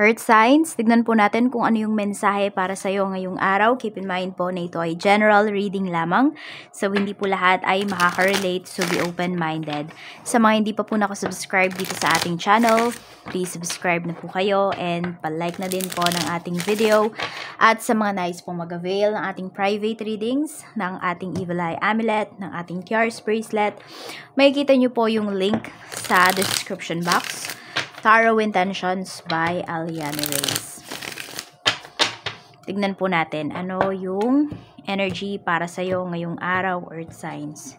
Earth signs, tignan po natin kung ano yung mensahe para sa iyo ngayong araw. Keep in mind po na ito ay general reading lamang. So, hindi po lahat ay makaka-relate. So, be open-minded. Sa mga hindi pa po nakasubscribe dito sa ating channel, please subscribe na po kayo and palike na din po ng ating video. At sa mga nais pong mag-avail ng ating private readings, ng ating Evil Eye Amulet, ng ating Cures Bracelet, makikita nyo po yung link sa description box. Tarot Intentions by Aliana Reyes. Tignan po natin ano yung energy para sa iyo ngayong araw, Earth signs.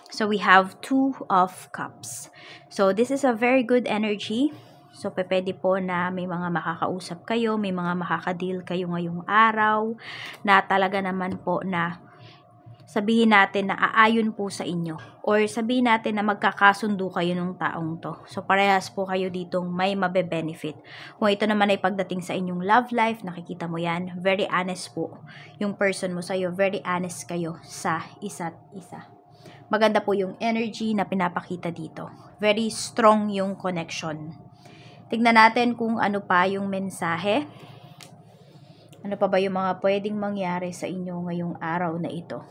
So we have Two of Cups. So this is a very good energy. So pwede po na may mga makakausap kayo, may mga makakadeal kayo ngayong araw na talaga naman po na sabihin natin na aayon po sa inyo. Or sabihin natin na magkakasundo kayo ng taong to. So, parehas po kayo ditong may mabe-benefit. Kung ito naman ay pagdating sa inyong love life, nakikita mo yan, very honest po. Yung person mo sa'yo, very honest kayo sa isa't isa. Maganda po yung energy na pinapakita dito. Very strong yung connection. Tignan natin kung ano pa yung mensahe. Ano pa ba yung mga pwedeng mangyari sa inyo ngayong araw na ito.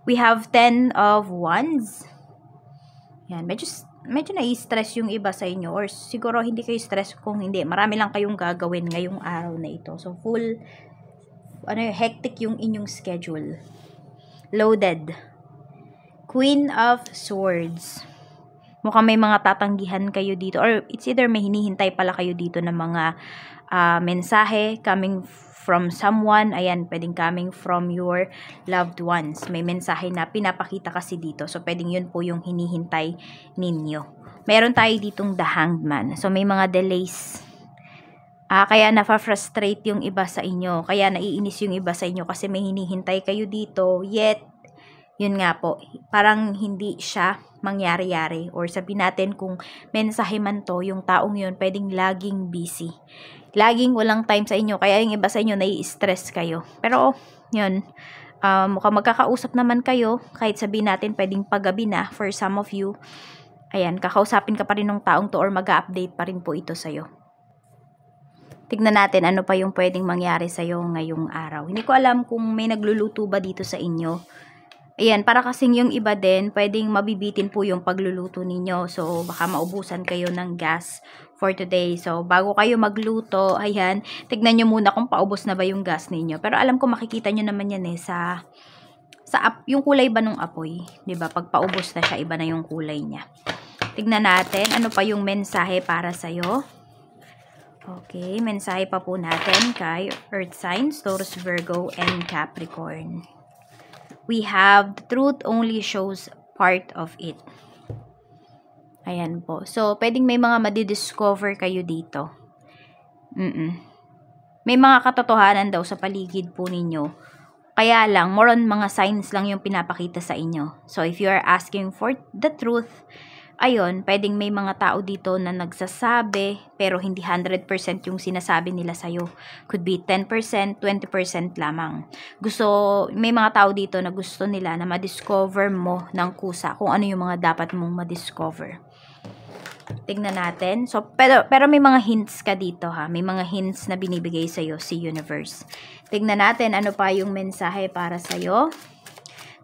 We have 10 of Wands. Yan, medyo nai-stress yung iba sa inyo. Or siguro hindi kayo stress kung hindi. Marami lang kayong gagawin ngayong araw na ito. So, hectic yung inyong schedule. Loaded. Queen of Swords. Mukhang may mga tatanggihan kayo dito. Or it's either may hinihintay pala kayo dito ng mga mensahe coming from someone, ayan, pwedeng coming from your loved ones. May mensahe na pinapakita kasi dito. So, pwedeng yun po yung hinihintay ninyo. Meron tayo ditong The Hanged Man. So, may mga delays. Kaya nafa-frustrate yung iba sa inyo. Kaya naiinis yung iba sa inyo kasi may hinihintay kayo dito. Yet, yun nga po, parang hindi siya mangyari-yari. Or sabihin natin kung mensahe man to, yung taong yun, pwedeng laging busy. Laging walang time sa inyo. Kaya yung iba sa inyo, nai-stress kayo. Pero, yun, mukhang magkakausap naman kayo. Kahit sabihin natin, pwedeng paggabi na for some of you. Ayan, kakausapin ka pa rin ng taong to or mag-update pa rin po ito sa'yo. Tignan natin ano pa yung pwedeng mangyari sa'yo ngayong araw. Hindi ko alam kung may nagluluto ba dito sa inyo. Ayan, para kasing yung iba din, pwedeng mabibitin po yung pagluluto ninyo. So, baka maubusan kayo ng gas for today. So, bago kayo magluto, ayan, tignan nyo muna kung paubos na ba yung gas ninyo. Pero alam ko makikita nyo naman yan yung kulay ba ng apoy. 'Di ba? Pag paubos na siya, iba na yung kulay niya. Tignan natin, ano pa yung mensahe para sa'yo. Okay, mensahe pa po natin kay Earth signs, Taurus, Virgo, and Capricorn. We have, the truth only shows part of it. Ayan po. So, pwedeng may mga madidiscover kayo dito. May mga katotohanan daw sa paligid po ninyo. Kaya lang, more on mga signs lang yung pinapakita sa inyo. So, if you are asking for the truth, ayun, pwedeng may mga tao dito na nagsasabi, pero hindi 100% yung sinasabi nila sa'yo. Could be 10%, 20% lamang. May mga tao dito na gusto nila na ma-discover mo ng kusa kung ano yung mga dapat mong ma-discover. Tignan natin. So, pero may mga hints ka dito ha. May mga hints na binibigay sa'yo si Universe. Tignan natin ano pa yung mensahe para sa'yo.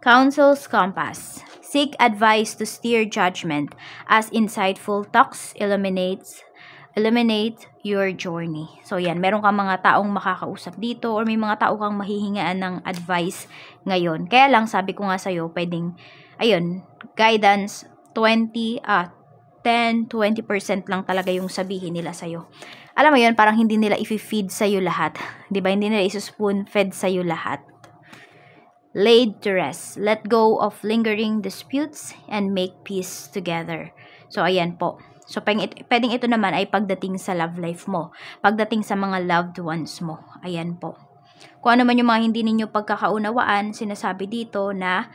Council's Compass. Seek advice to steer judgment as insightful talks illuminate your journey. So, yan. Meron kang mga taong makakausap dito or may mga tao kang mahihingaan ng advice ngayon. Kaya lang, sabi ko nga sa'yo, pwedeng, ayun, guidance, 10-20% lang talaga yung sabihin nila sa'yo. Alam mo yun, parang hindi nila i-feed sa'yo lahat. Diba? Hindi nila spoon-fed sa'yo lahat. Laid to rest. Let go of lingering disputes and make peace together. So, ayan po. So, pwedeng ito naman ay pagdating sa love life mo. Pagdating sa mga loved ones mo. Ayan po. Kung ano man yung mga hindi ninyo pagkakaunawaan, sinasabi dito na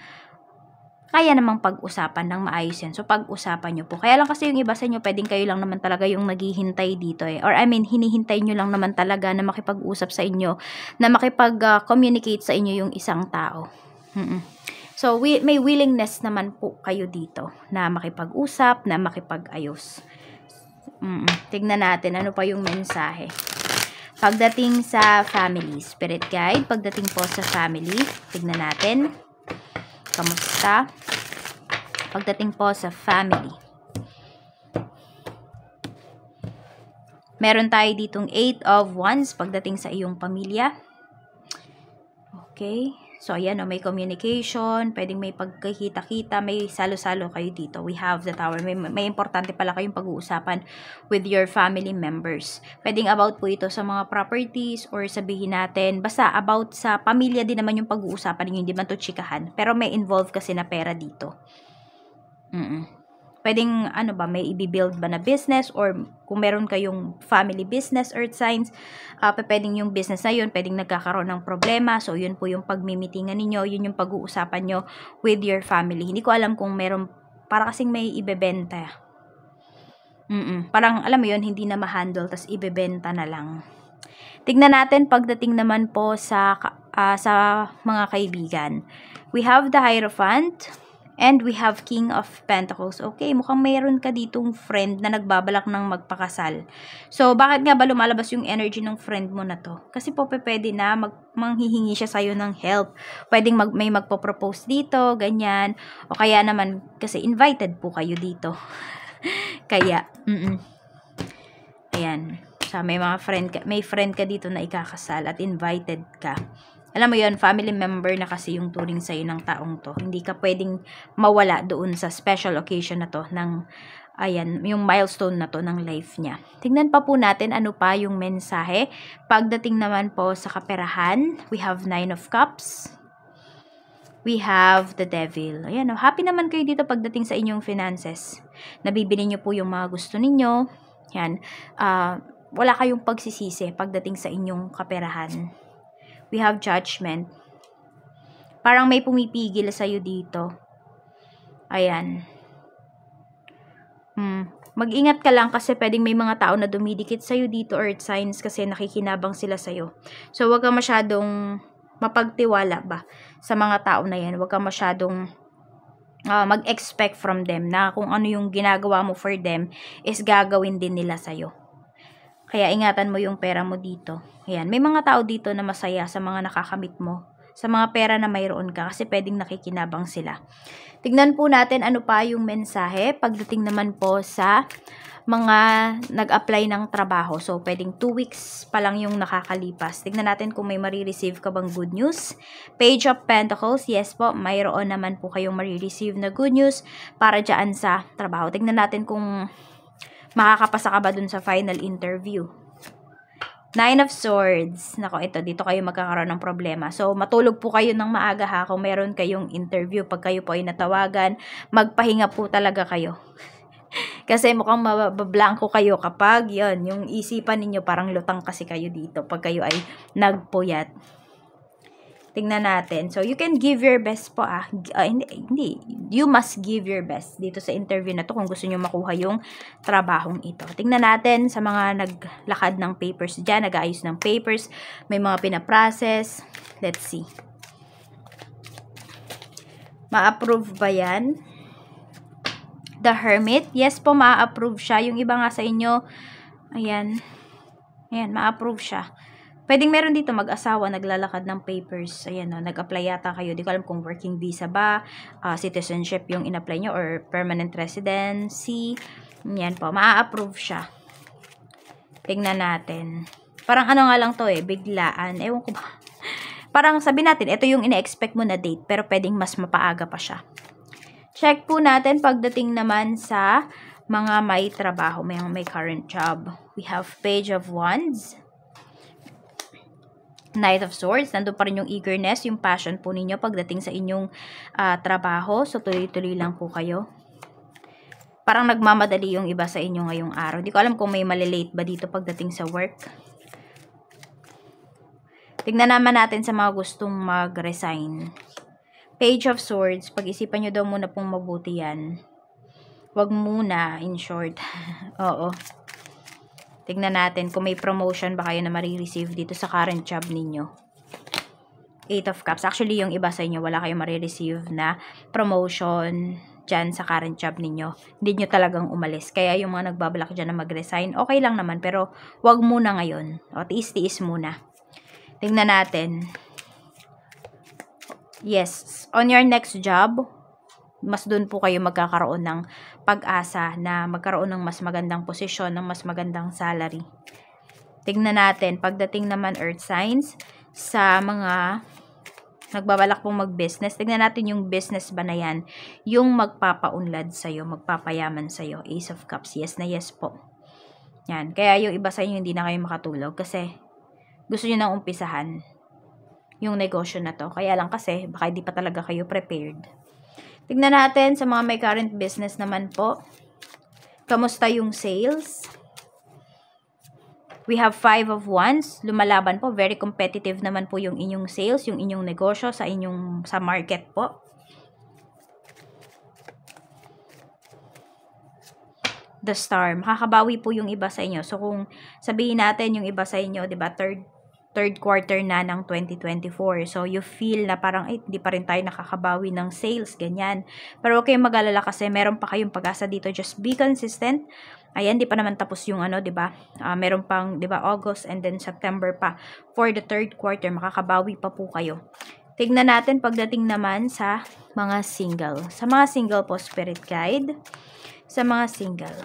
kaya namang pag-usapan ng maayos yan. So, pag-usapan nyo po. Kaya lang kasi yung iba sa inyo, pwedeng kayo lang naman talaga yung naghihintay dito eh. Or hinihintay nyo lang naman talaga na makipag-usap sa inyo, na makipag-communicate sa inyo yung isang tao. So, may willingness naman po kayo dito na makipag-usap, na makipag-ayos. Tignan natin ano pa yung mensahe. Pagdating sa family, spirit guide, pagdating po sa family, tignan natin. Kamusta? Pagdating po sa family. Meron tayo ditong 8 of Wands pagdating sa iyong pamilya. Okay. So, ayan, may communication, pwedeng may pagkikita-kita, may salo-salo kayo dito. We have the Tower. May importante pala kayong pag-uusapan with your family members. Pwedeng about po ito sa mga properties or sabihin natin, basta about sa pamilya din naman yung pag-uusapan ninyo, hindi man to chikahan. Pero may involve kasi na pera dito. Pwedeng, may i-build ba na business or kung meron kayong family business, earth signs, pwedeng yung business na yun, pwedeng nagkakaroon ng problema. So, yun po yung pagmimitingan ninyo, yun yung pag-uusapan nyo with your family. Hindi ko alam kung meron, para kasing may ibebenta. Parang, alam mo yun, hindi na ma-handle, tas ibebenta na lang. Tignan natin pagdating naman po sa mga kaibigan. We have the Hierophant. And we have King of Pentacles. Okay, mukhang mayroon ka ditong friend na nagbabalak ng magpakasal. So, bakit nga ba lumalabas yung energy ng friend mo na to? Kasi po, pwede na manghihingi siya sa'yo ng help. Pwedeng may magpo-propose dito, ganyan. O kaya naman, kasi invited po kayo dito. Kaya, ayan. So, may friend ka dito na ikakasal at invited ka. Alam mo yon, family member na kasi yung turing sa'yo ng taong to. Hindi ka pwedeng mawala doon sa special occasion na to yung milestone na to ng life niya. Tingnan pa po natin ano pa yung mensahe. Pagdating naman po sa kaperahan, we have 9 of Cups. We have the Devil. Ayan, happy naman kayo dito pagdating sa inyong finances. Nabibili niyo po yung mga gusto ninyo. Yan. Wala kayong pagsisisi pagdating sa inyong kaperahan. We have Judgment. Parang may pumipigil sa'yo dito. Ayan. Mag-ingat ka lang kasi pwedeng may mga tao na dumidikit sa'yo dito, earth signs, kasi nakikinabang sila sa'yo. So, huwag ka masyadong mapagtiwala ba sa mga tao na yan. Huwag ka masyadong mag-expect from them na kung ano yung ginagawa mo for them is gagawin din nila sa'yo. Kaya ingatan mo yung pera mo dito. Ayan, may mga tao dito na masaya sa mga nakakamit mo. Sa mga pera na mayroon ka kasi pwedeng nakikinabang sila. Tignan po natin ano pa yung mensahe. Pagdating naman po sa mga nag-apply ng trabaho. So, pwedeng 2 weeks pa lang yung nakakalipas. Tignan natin kung may marireceive ka bang good news. Page of Pentacles. Yes po, mayroon naman po kayong marireceive na good news para dyan sa trabaho. Tignan natin kung makakapasa ka ba dun sa final interview. 9 of Swords. Nako, dito kayo magkakaroon ng problema. So, matulog po kayo ng maaga ha kung meron kayong interview. Pag kayo po ay natawagan, magpahinga po talaga kayo. Kasi mukhang mabablanko kayo kapag yung isipan ninyo parang lutang kasi kayo dito pag kayo ay nagpuyat. Tingnan natin. So, you can give your best po hindi. You must give your best dito sa interview na to kung gusto nyo makuha yung trabahong ito. Tingnan natin sa mga naglakad ng papers dyan, nag-aayos ng papers, may mga pinaprocess. Let's see. Ma-approve ba yan? The Hermit. Yes po, ma-approve siya. Yung iba nga sa inyo, ayan, ma-approve siya. Pwedeng meron dito mag-asawa, naglalakad ng papers. Ayan, nag-apply yata kayo. Di ko alam kung working visa ba, citizenship yung in-apply nyo, or permanent residency. Yan po, maa-approve siya. Tingnan natin. Parang ano nga lang to biglaan. Ewan ko ba. Parang sabi natin, ito yung ina-expect mo na date, pero pwedeng mas mapaaga pa siya. Check po natin pagdating naman sa mga may trabaho, may current job. We have Page of Wands. Knight of Swords, nandun pa rin yung eagerness, yung passion po ninyo pagdating sa inyong trabaho. So, tuloy-tuloy lang po kayo. Parang nagmamadali yung iba sa inyo ngayong araw. Di ko alam kung may malilate ba dito pagdating sa work. Tignan naman natin sa mga gustong mag-resign. Page of Swords, pag-isipan nyo daw muna pong mabuti yan. Wag muna, in short. Oo. Tignan natin kung may promotion ba kayo na marireceive dito sa current job ninyo. 8 of Cups. Actually, yung iba sa inyo, wala kayong marireceive na promotion. dyan sa current job ninyo. Hindi nyo talagang umalis. Kaya yung mga nagbabalak dyan na mag-resign, okay lang naman, pero wag muna ngayon. O, tiis-tiis muna. Tingnan natin. Yes, on your next job, mas dun po kayo magkakaroon ng pag-asa na magkaroon ng mas magandang posisyon, ng mas magandang salary. Tingnan natin, pagdating naman earth signs, sa mga nagbabalak pong mag-business, tingnan natin yung business ba na yan, yung magpapaunlad sa'yo, magpapayaman sa'yo. Ace of Cups, yes na yes po. Yan, kaya yung iba sa inyo hindi na kayo makatulog kasi gusto nyo nang umpisahan yung negosyo na to. Kaya lang kasi, baka hindi pa talaga kayo prepared. Tignan natin sa mga may current business naman po. Kamusta yung sales? We have 5 of Wands. Lumalaban po. Very competitive naman po yung inyong sales, yung inyong negosyo sa market po. The Star. Makakabawi po yung iba sa inyo. So, kung sabihin natin yung iba sa inyo, 'di ba, third quarter na ng 2024. So, you feel na parang, hindi pa rin tayo nakakabawi ng sales, ganyan. Pero huwag kayong mag-alala kasi meron pa kayong pag-asa dito. Just be consistent. Ayan, di pa naman tapos yung di ba? Meron pang, di ba, August and then September pa. For the third quarter, makakabawi pa po kayo. Tignan natin pagdating naman sa mga single. Sa mga single po, Spirit Guide. Sa mga single.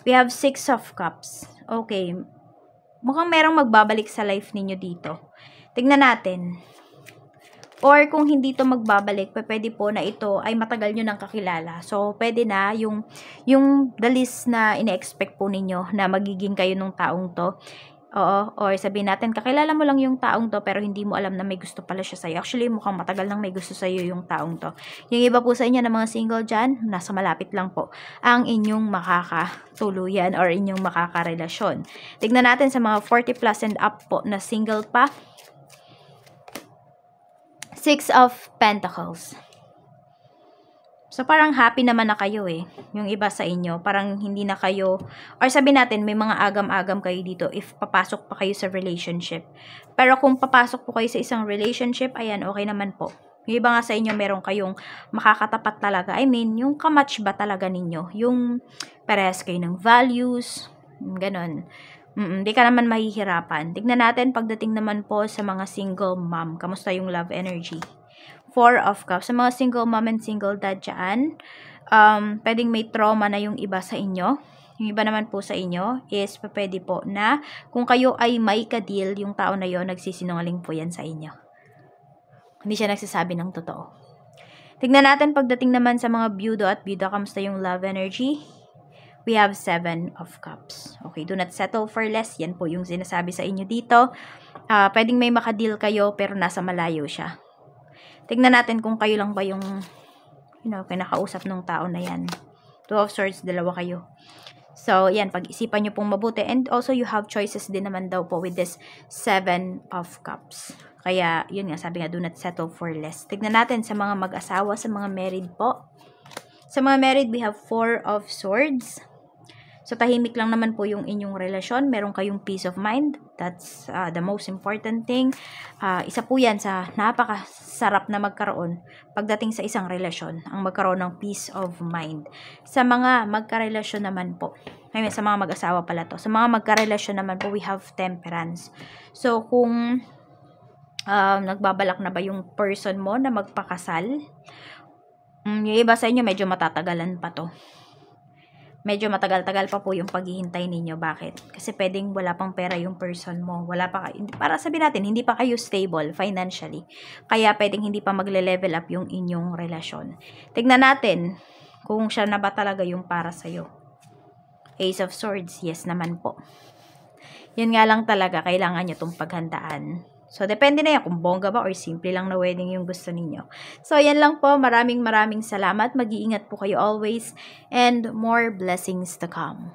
We have 6 of Cups. Okay. Mukhang merong magbabalik sa life ninyo dito. Tignan natin. Or kung hindi to magbabalik, pwede po na ito ay matagal nyo nang kakilala. So, pwede na yung the list na ine-expect po ninyo na magiging kayo nung taong to. Oo, or sabihin natin, kakilala mo lang yung taong to pero hindi mo alam na may gusto pala siya sa'yo. Actually, mukhang matagal nang may gusto sa'yo yung taong to. Yung iba po sa inyo na mga single dyan, nasa malapit lang po ang inyong makakatuluyan or inyong makakarelasyon. Tignan natin sa mga 40 plus and up po na single pa. 6 of Pentacles. So, parang happy naman na kayo eh. Yung iba sa inyo, parang hindi na kayo, or sabihin natin, may mga agam-agam kayo dito if papasok pa kayo sa relationship. Pero kung papasok po kayo sa isang relationship, ayan, okay naman po. Yung iba nga sa inyo, meron kayong makakatapat talaga. I mean, yung kamatch ba talaga ninyo? Yung parehas kayo ng values, ganon. Hindi ka naman mahihirapan. Tignan natin pagdating naman po sa mga single mom. Kamusta yung love energy? 4 of Cups. Sa mga single mom and single dad dyan, pwedeng may trauma na yung iba sa inyo. Yung iba naman po sa inyo is pwede po na kung kayo ay may ka-deal, yung tao na yon nagsisinungaling po yan sa inyo. Hindi siya nagsasabi ng totoo. Tignan natin pagdating naman sa mga byudo at byuda. Kamusta yung love energy? We have 7 of Cups. Okay, do not settle for less. Yan po yung sinasabi sa inyo dito. Pwedeng may makadeal kayo pero nasa malayo siya. Tignan natin kung kayo lang ba yung kinakausap ng tao na yan. 2 of Swords, dalawa kayo. So, yan, pag-isipan nyo pong mabuti. And also, you have choices din naman daw po with this 7 of Cups. Kaya, yun nga, sabi nga, do not settle for less. Tignan natin sa mga mag-asawa, sa mga married po. Sa mga married, we have 4 of Swords. So, tahimik lang naman po yung inyong relasyon. Meron kayong peace of mind. That's the most important thing. Isa po yan sa napakasarap na magkaroon pagdating sa isang relasyon. Ang magkaroon ng peace of mind. Sa mga magkarelasyon naman po. I mean, sa mga mag-asawa pala to. Sa mga magkarelasyon naman po, we have temperance. So, kung nagbabalak na ba yung person mo na magpakasal, yung iba sa inyo medyo matatagalan pa to. Medyo matagal-tagal pa po yung paghihintay ninyo. Bakit? Kasi pwedeng wala pang pera yung person mo. Wala pa, para sabihin natin, hindi pa kayo stable financially. Kaya pwedeng hindi pa magle-level up yung inyong relasyon. Tignan natin kung siya na ba talaga yung para sa'yo. Ace of Swords, yes naman po. Yun nga lang talaga, kailangan nyo itong paghandaan. So, depende na yan kung bongga ba or simple lang na wedding yung gusto ninyo. So, yan lang po. Maraming salamat. Mag-iingat po kayo always and more blessings to come.